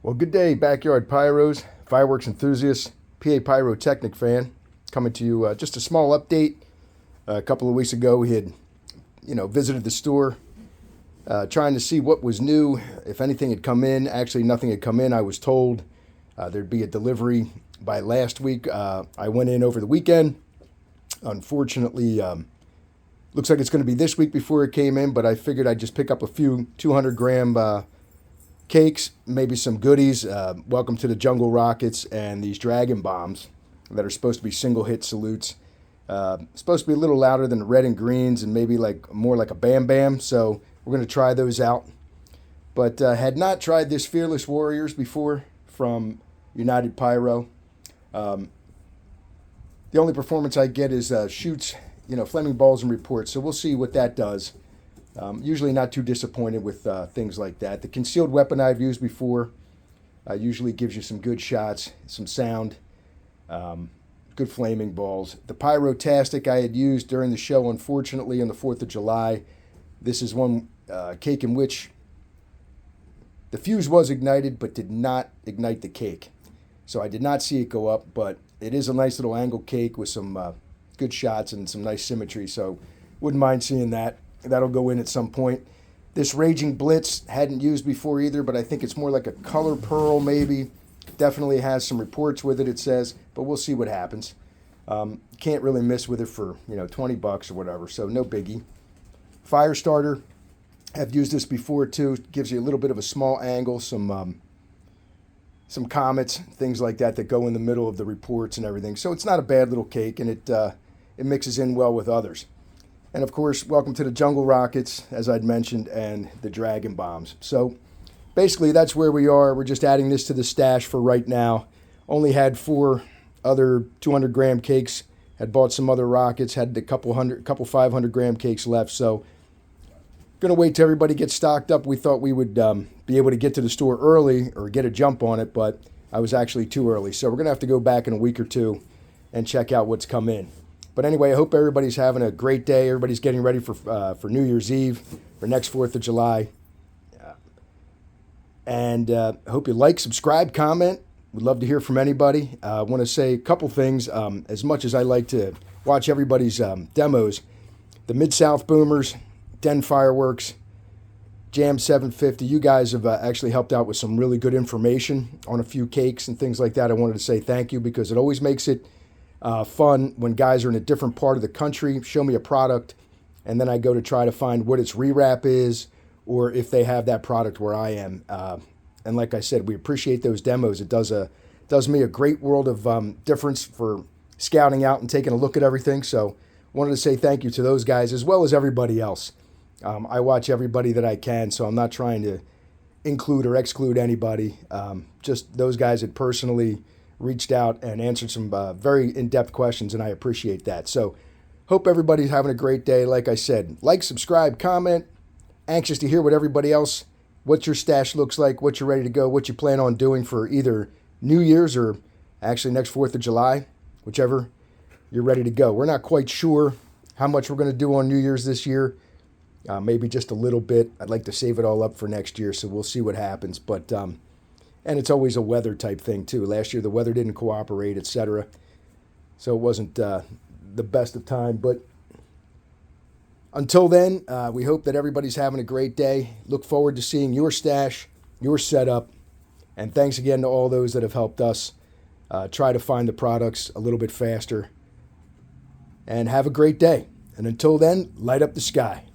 Well, good day, backyard pyros, fireworks enthusiasts, PA pyrotechnic fan. Coming to you, just a small update. A couple of weeks ago, we had, visited the store, trying to see what was new, if anything had come in. Actually, nothing had come in. I was told there'd be a delivery by last week. I went in over the weekend. Unfortunately, looks like it's going to be this week before it came in, but I figured I'd just pick up a few 200-gram cakes, maybe some goodies. Welcome to the Jungle Rockets and these Dragon Bombs that are supposed to be single hit salutes. Supposed to be a little louder than the red and greens and maybe more like a Bam Bam. So we're going to try those out. But had not tried this Fearless Warriors before from United Pyro. The only performance I get is shoots, flaming balls and reports. So we'll see what that does. Usually not too disappointed with things like that. The concealed weapon I've used before usually gives you some good shots, some sound, good flaming balls. The Pyrotastic I had used during the show, unfortunately, on the 4th of July. This is one cake in which the fuse was ignited but did not ignite the cake. So I did not see it go up, but it is a nice little angle cake with some good shots and some nice symmetry. So wouldn't mind seeing that. That'll go in at some point. This Raging Blitz hadn't used before either, but I think it's more like a color pearl maybe. Definitely has some reports with it, it says, but we'll see what happens. Can't really miss with it for, $20 or whatever, so no biggie. Fire starter, I've used this before too. Gives you a little bit of a small angle, some comets, things like that go in the middle of the reports and everything. So it's not a bad little cake, and it mixes in well with others. And of course, welcome to the Jungle Rockets, as I'd mentioned, and the Dragon Bombs. So basically, that's where we are. We're just adding this to the stash for right now. Only had 4 other 200-gram cakes. Had bought some other rockets. Had a couple 500-gram cakes left. So gonna wait till everybody gets stocked up. We thought we would be able to get to the store early or get a jump on it, but I was actually too early. So we're gonna have to go back in a week or two and check out what's come in. But anyway, I hope everybody's having a great day. Everybody's getting ready for New Year's Eve, for next 4th of July. And I hope you like, subscribe, comment. We'd love to hear from anybody. I want to say a couple things. As much as I like to watch everybody's demos, the Mid-South Boomers, Den Fireworks, Jam 750, you guys have actually helped out with some really good information on a few cakes and things like that. I wanted to say thank you because it always makes it fun when guys are in a different part of the country, show me a product, and then I go to try to find what its rewrap is or if they have that product where I am. And like I said, we appreciate those demos. It does me a great world of difference for scouting out and taking a look at everything. So wanted to say thank you to those guys as well as everybody else. I watch everybody that I can, so I'm not trying to include or exclude anybody. Just those guys that personally reached out and answered some very in-depth questions, and I appreciate that. So hope everybody's having a great day. Like I said, like, subscribe, comment. Anxious to hear what everybody else, what your stash looks like, what you're ready to go, what you plan on doing for either New Year's or actually next 4th of July, whichever you're ready to go. We're not quite sure how much we're going to do on New Year's this year. Maybe just a little bit. I'd like to save it all up for next year, so we'll see what happens. But and it's always a weather type thing too. Last year the weather didn't cooperate, etc. So it wasn't the best of time. But until then, we hope that everybody's having a great day. Look forward to seeing your stash, your setup. And thanks again to all those that have helped us try to find the products a little bit faster. And have a great day. And until then, light up the sky.